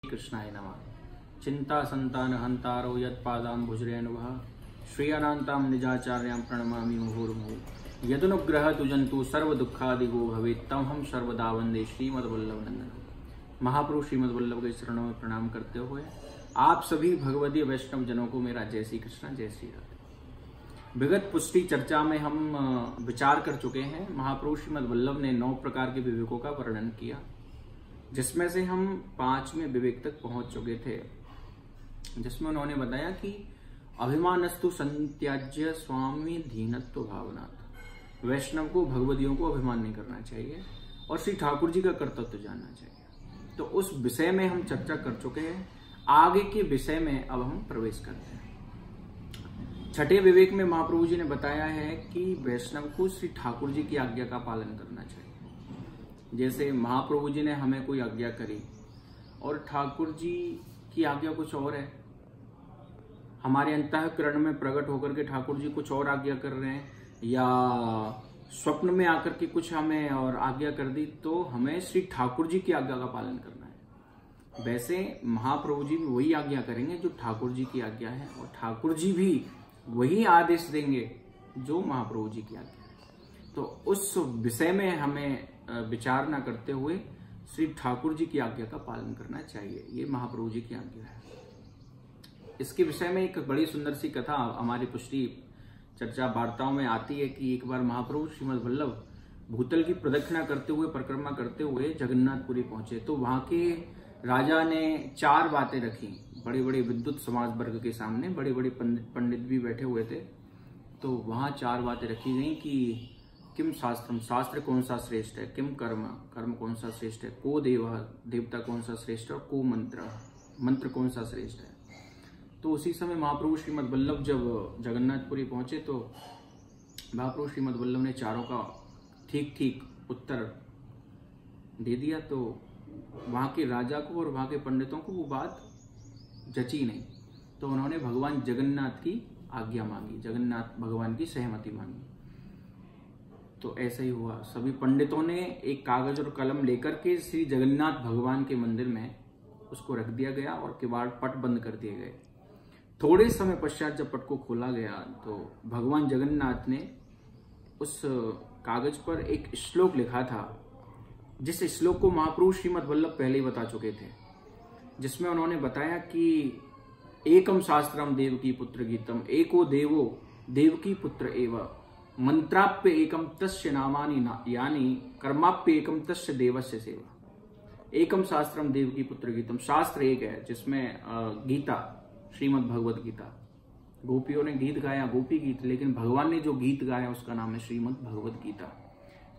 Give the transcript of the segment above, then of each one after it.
कृष्णाय नमः। चिंता संतान हंतारो यत्पादाम्बुजरेणुः श्री अनंतां निजाचार्यां प्रणमामि मुहुर्मुहुः। यदनुग्रह तुजंतु सर्व दुखादिगो भवेत् तम हम सर्वदा वंदे श्रीमद्वल्लभ नंदन। महापुरुष श्रीमद्वल्लभ के चरणों में प्रणाम करते हुए आप सभी भगवदीय वैष्णव जनों को मेरा जय श्री कृष्ण, जय श्री राधे। विगत पुष्टि चर्चा में हम विचार कर चुके हैं। महापुरुष श्रीमद्वल्लभ ने 9 प्रकार के विवेकों का वर्णन किया, जिसमें से हम 5वें विवेक तक पहुंच चुके थे, जिसमें उन्होंने बताया कि अभिमानस्तु संत्याज्य स्वामी धीनत्व भावनात्। वैष्णव को भगवदियों को अभिमान नहीं करना चाहिए और श्री ठाकुर जी का कर्तव्य जानना चाहिए। तो उस विषय में हम चर्चा कर चुके हैं। आगे के विषय में अब हम प्रवेश करते हैं। छठे विवेक में महाप्रभु जी ने बताया है कि वैष्णव को श्री ठाकुर जी की आज्ञा का पालन करना चाहिए। जैसे महाप्रभु जी ने हमें कोई आज्ञा करी और ठाकुर जी की आज्ञा कुछ और है, हमारे अंतःकरण में प्रकट होकर के ठाकुर जी कुछ और आज्ञा कर रहे हैं, या स्वप्न में आकर के कुछ हमें और आज्ञा कर दी, तो हमें श्री ठाकुर जी की आज्ञा का पालन करना है। वैसे महाप्रभु जी भी वही आज्ञा करेंगे जो ठाकुर जी की आज्ञा है, और ठाकुर जी भी वही आदेश देंगे जो महाप्रभु जी की आज्ञा है। तो उस विषय में हमें विचार न करते हुए श्री ठाकुर जी की आज्ञा का पालन करना चाहिए। ये महाप्रभु जी की आज्ञा है। इसके विषय में एक बड़ी सुंदर सी कथा हमारी पुष्टि चर्चा वार्ताओं में आती है कि एक बार महाप्रभु श्रीमद्वल्लभ भूतल की प्रदक्षिणा करते हुए, परिक्रमा करते हुए जगन्नाथपुरी पहुंचे। तो वहां के राजा ने 4 बातें रखी। बड़े बड़े विद्युत समाज वर्ग के सामने बड़े बड़े पंडित भी बैठे हुए थे। तो वहां 4 बातें रखी गई कि किम शास्त्रम, शास्त्र कौन सा श्रेष्ठ है, किम कर्म, कर्म कौन सा श्रेष्ठ है, को देव, देवता कौन सा श्रेष्ठ है, और को मंत्र, मंत्र कौन सा श्रेष्ठ है। तो उसी समय महाप्रभु श्रीमद्वल्लभ जब जगन्नाथपुरी पहुंचे तो महाप्रभु श्रीमद्वल्लभ ने चारों का ठीक ठीक उत्तर दे दिया। तो वहां के राजा को और वहां के पंडितों को वो बात जची नहीं। तो उन्होंने भगवान जगन्नाथ की आज्ञा मांगी, जगन्नाथ भगवान की सहमति मांगी। तो ऐसा ही हुआ। सभी पंडितों ने एक कागज और कलम लेकर के श्री जगन्नाथ भगवान के मंदिर में उसको रख दिया गया और किवाड़ पट बंद कर दिए गए। थोड़े समय पश्चात जब पट को खोला गया तो भगवान जगन्नाथ ने उस कागज पर एक श्लोक लिखा था, जिस श्लोक को महाप्रभु श्रीमद्वल्लभ पहले ही बता चुके थे, जिसमें उन्होंने बताया कि एकम शास्त्रम देवकी पुत्र गीतम, एको देवो देवकी पुत्र एव, मंत्राप्य एकम तस्य नामानि यानी कर्माप्य एकम तस्य देवस्य सेवा। एकम शास्त्रम देवकी पुत्र गीतम, शास्त्र एक है जिसमें गीता, श्रीमद् भगवद गीता, गोपियों ने गीत गाया गोपी गीत, लेकिन भगवान ने जो गीत गाया उसका नाम है श्रीमद् भगवद गीता।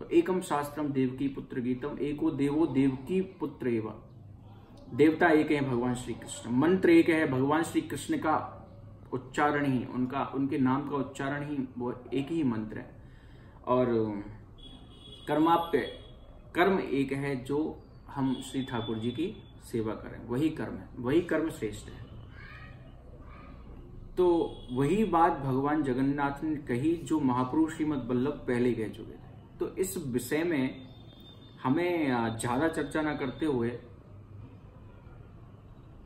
तो एकम शास्त्रम देवकी पुत्र गीतम, एको देवो देवकी पुत्र एव, देवता एक है भगवान श्री कृष्ण, मंत्र एक है भगवान श्री कृष्ण का उच्चारण ही, उनके नाम का उच्चारण ही वो एक ही मंत्र है, और कर्माप्य, कर्म एक है जो हम श्री ठाकुर जी की सेवा करें, वही कर्म है, वही कर्म श्रेष्ठ है। तो वही बात भगवान जगन्नाथ ने कही जो महाप्रभु श्रीमद्वल्लभ पहले कह चुके थे। तो इस विषय में हमें ज्यादा चर्चा न करते हुए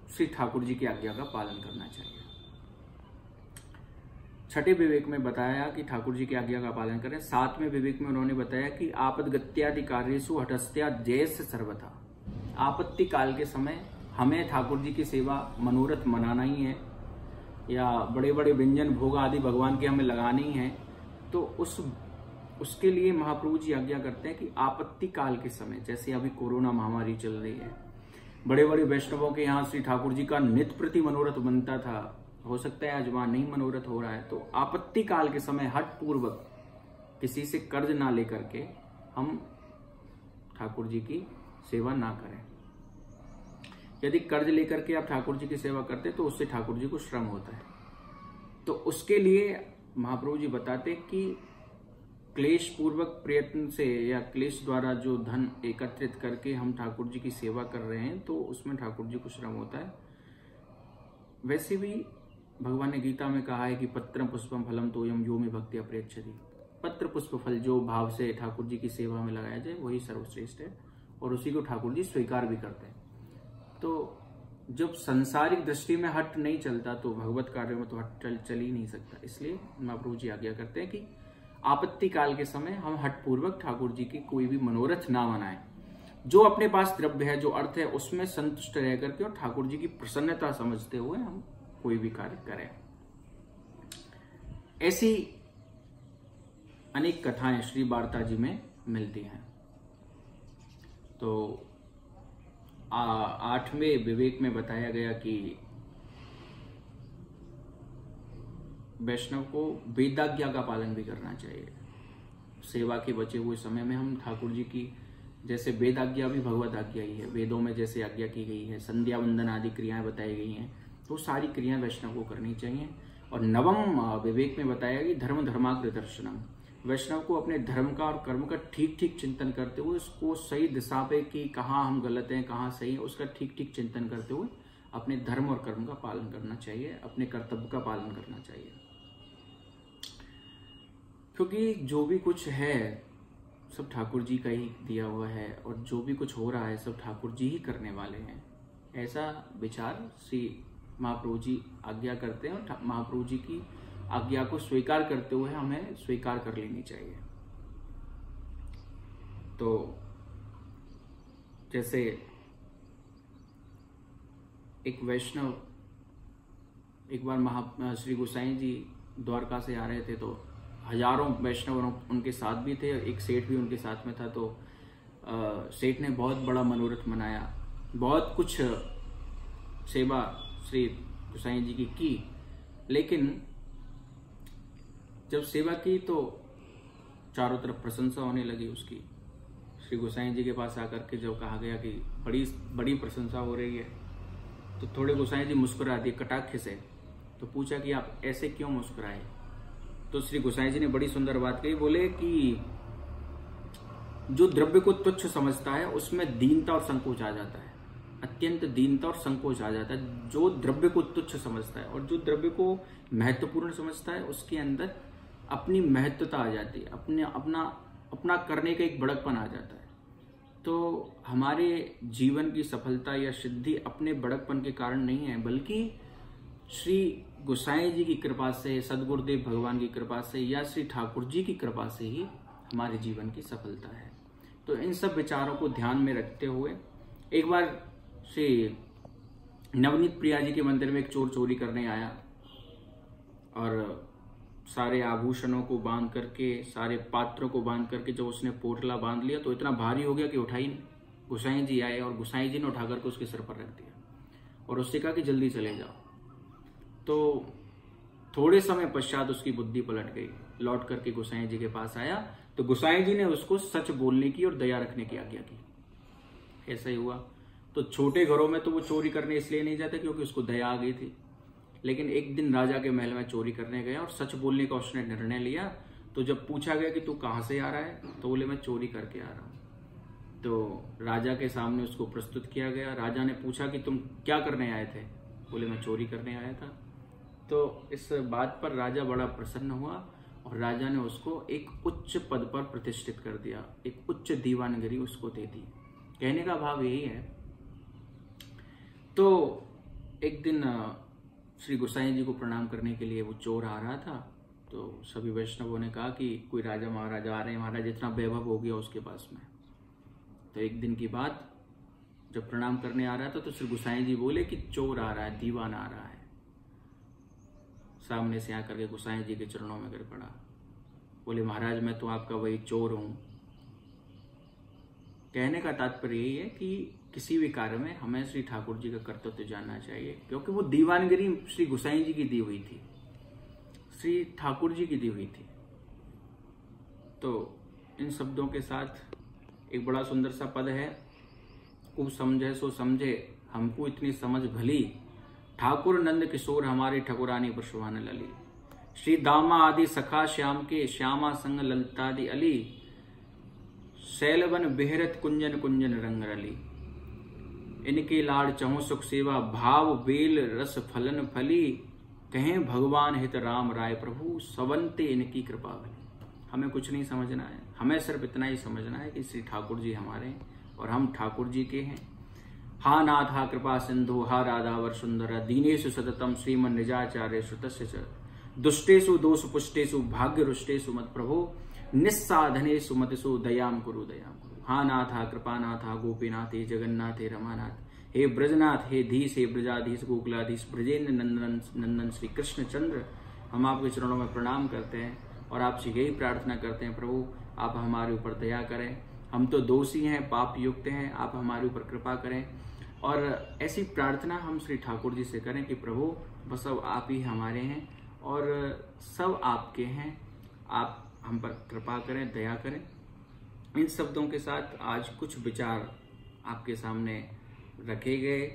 श्री ठाकुर जी की आज्ञा का पालन करना चाहिए। छठे विवेक में बताया कि ठाकुर जी की आज्ञा का पालन करें। 7वें विवेक में उन्होंने बताया कि आपदगत्यादि कार्येषु हठस्त्या जयस्य सर्वथा। आपत्ति काल के समय हमें ठाकुर जी की सेवा, मनोरथ मनाना ही है, या बड़े बड़े व्यंजन भोग आदि भगवान के हमें लगानी है। तो उसके लिए महाप्रभु जी आज्ञा करते हैं कि आपत्ति काल के समय, जैसे अभी कोरोना महामारी चल रही है, बड़े बड़े वैष्णवों के यहाँ श्री ठाकुर जी का नित्य प्रति मनोरथ बनता था, हो सकता है आज वहां नहीं मनोरथ हो रहा है। तो आपत्ति काल के समय हठ पूर्वक किसी से कर्ज ना लेकर के हम ठाकुर जी की सेवा ना करें। यदि कर्ज लेकर के आप ठाकुर जी की सेवा करते तो उससे ठाकुर जी को श्रम होता है। तो उसके लिए महाप्रभु जी बताते कि क्लेश पूर्वक प्रयत्न से या क्लेश द्वारा जो धन एकत्रित करके हम ठाकुर जी की सेवा कर रहे हैं तो उसमें ठाकुर जी को श्रम होता है। वैसे भी भगवान ने गीता में कहा है कि पत्रम पुष्पम फलम तोयम यो में भक्त्या प्रयच्छति। पत्र पुष्प फल जो भाव से ठाकुर जी की सेवा में लगाया जाए वही सर्वश्रेष्ठ है, और उसी को ठाकुर जी स्वीकार भी करते हैं। तो जब संसारिक दृष्टि में हट नहीं चलता तो भगवत कार्यों में तो हट चल ही नहीं सकता। इसलिए महाप्रभु जी आज्ञा करते हैं कि आपत्ति काल के समय हम हट पूर्वक ठाकुर जी की कोई भी मनोरथ ना मनाएं। जो अपने पास द्रव्य है, जो अर्थ है, उसमें संतुष्ट रह करके और ठाकुर जी की प्रसन्नता समझते हुए हम कोई भी कार्य करें। ऐसी अनेक कथाएं श्री वार्ता जी में मिलती हैं। तो 8वें विवेक में बताया गया कि वैष्णव को वेदाज्ञा का पालन भी करना चाहिए। सेवा के बचे हुए समय में हम ठाकुर जी की, जैसे वेद आज्ञा भी भगवत आज्ञा ही है, वेदों में जैसे आज्ञा की गई है, संध्या वंदन आदि क्रियाएं बताई गई हैं, तो सारी क्रियाएं वैष्णव को करनी चाहिए। और 9वें विवेक में बताया कि धर्म धर्माग्र दर्शनम, वैष्णव को अपने धर्म का और कर्म का ठीक ठीक चिंतन करते हुए उसको सही दिशा पे कि कहाँ हम गलत हैं कहाँ सही है, उसका ठीक ठीक चिंतन करते हुए अपने धर्म और कर्म का पालन करना चाहिए, अपने कर्तव्य का पालन करना चाहिए। क्योंकि जो भी कुछ है सब ठाकुर जी का ही दिया हुआ है और जो भी कुछ हो रहा है सब ठाकुर जी ही करने वाले हैं, ऐसा विचार श्री महाप्रभु जी आज्ञा करते हैं। और महाप्रभु जी की आज्ञा को स्वीकार करते हुए हमें स्वीकार कर लेनी चाहिए। तो जैसे एक वैष्णव एक बार श्री गोसाई जी द्वारका से आ रहे थे, तो हजारों वैष्णव उनके साथ भी थे, एक सेठ भी उनके साथ में था। तो सेठ ने बहुत बड़ा मनोरथ मनाया, बहुत कुछ सेवा श्री गोसाई जी की, लेकिन जब सेवा की तो चारों तरफ प्रशंसा होने लगी उसकी। श्री गोसाई जी के पास आकर के जब कहा गया कि बड़ी बड़ी प्रशंसा हो रही है, तो थोड़े गोसाई जी मुस्कुरा दिए कटाक्ष से। तो पूछा कि आप ऐसे क्यों मुस्कुराए? तो श्री गोसाई जी ने बड़ी सुंदर बात कही, बोले कि जो द्रव्य को तुच्छ समझता है उसमें दीनता और संकोच आ जाता है, अत्यंत दीनता और संकोच आ जाता है। जो द्रव्य को तुच्छ समझता है और जो द्रव्य को महत्वपूर्ण समझता है उसके अंदर अपनी महत्वता आ जाती है, अपना करने का एक बड़कपन आ जाता है। तो हमारे जीवन की सफलता या सिद्धि अपने बड़कपन के कारण नहीं है, बल्कि श्री गोसाई जी की कृपा से, सदगुरुदेव भगवान की कृपा से या श्री ठाकुर जी की कृपा से ही हमारे जीवन की सफलता है। तो इन सब विचारों को ध्यान में रखते हुए एक बार श्री नवनीत प्रिया जी के मंदिर में एक चोर चोरी करने आया और सारे आभूषणों को बांध करके, सारे पात्रों को बांध करके जब उसने पोटला बांध लिया तो इतना भारी हो गया कि उठा ही नहीं। गोसाई जी आए और गोसाई जी ने उठा करके उसके सिर पर रख दिया और उससे कहा कि जल्दी चले जाओ। तो थोड़े समय पश्चात उसकी बुद्धि पलट गई, लौट करके गोसाई जी के पास आया तो गोसाई जी ने उसको सच बोलने की और दया रखने की आज्ञा की। ऐसा ही हुआ। तो छोटे घरों में तो वो चोरी करने इसलिए नहीं जाते क्योंकि उसको दया आ गई थी, लेकिन एक दिन राजा के महल में चोरी करने गया और सच बोलने का उसने निर्णय लिया। तो जब पूछा गया कि तू कहाँ से आ रहा है, तो बोले मैं चोरी करके आ रहा हूँ। तो राजा के सामने उसको प्रस्तुत किया गया। राजा ने पूछा कि तुम क्या करने आए थे? बोले मैं चोरी करने आया था। तो इस बात पर राजा बड़ा प्रसन्न हुआ और राजा ने उसको एक उच्च पद पर प्रतिष्ठित कर दिया, एक उच्च दीवानगिरी उसको दे दी। कहने का भाव यही है। तो एक दिन श्री गोसाई जी को प्रणाम करने के लिए वो चोर आ रहा था। तो सभी वैष्णवों ने कहा कि कोई राजा महाराजा आ रहे हैं, महाराज इतना वैभव हो गया उसके पास में। तो एक दिन की बात, जब प्रणाम करने आ रहा था तो श्री गोसाई जी बोले कि चोर आ रहा है, दीवान आ रहा है। सामने से आकर के गोसाई जी के चरणों में गिर पड़ा। बोले महाराज मैं तो आपका वही चोर हूं। कहने का तात्पर्य यही है कि किसी भी कार्य में हमें श्री ठाकुर जी का कर्तव्य जानना चाहिए, क्योंकि वो दीवानगिरी श्री गोसाई जी की दी हुई थी, श्री ठाकुर जी की दी हुई थी। तो इन शब्दों के साथ एक बड़ा सुंदर सा पद है, खूब समझे सो समझे हमको इतनी समझ भली, ठाकुर नंद किशोर हमारे ठकुरानी प्रशवान लली, श्री दामा आदि सखा श्याम के श्यामा संग ललतादि अली, शैलवन बेहरत कुंजन कुंजन रंग रली, इनके लाड़ चहु सुख सेवा भाव बेल रस फलन फली, कहें भगवान हित राम राय प्रभु सवंते इनकी कृपा भली। हमें कुछ नहीं समझना है, हमें सिर्फ इतना ही समझना है कि श्री ठाकुर जी हमारे हैं और हम ठाकुर जी के हैं। हा नाथ हा कृपा सिंधु हा राधावर सुंदर दीनेषु सततम श्रीमन निजाचार्य श्रुतस्य च दुष्टेषु दोष पुष्टेषु भाग्य रुष्टेषु मत प्रभो निस्साधनेषु मतिषु दयाम कुरु दयाम कुरु। हा नाथ हा कृपानाथ हा गोपीनाथ हे जगन्नाथ हे रमानाथ हे ब्रजनाथ हे धीश हे ब्रजाधीश गोकुलाधीश ब्रजेंद्र नंदन नंदन श्री कृष्ण चंद्र, हम आपके चरणों में प्रणाम करते हैं और आपसे यही प्रार्थना करते हैं प्रभु आप हमारे ऊपर दया करें। हम तो दोषी हैं, पाप युक्त हैं, आप हमारे ऊपर कृपा करें। और ऐसी प्रार्थना हम श्री ठाकुर जी से करें कि प्रभु बस अब आप ही हमारे हैं और सब आपके हैं, आप हम पर कृपा करें, दया करें। इन शब्दों के साथ आज कुछ विचार आपके सामने रखे गए,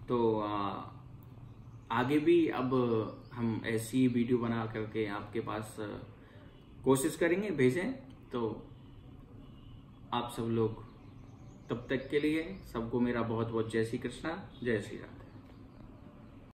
तो आगे भी अब हम ऐसी वीडियो बना करके आपके पास कोशिश करेंगे भेजें। तो आप सब लोग तब तक के लिए सबको मेरा बहुत बहुत जय श्री कृष्णा, जय श्री राम।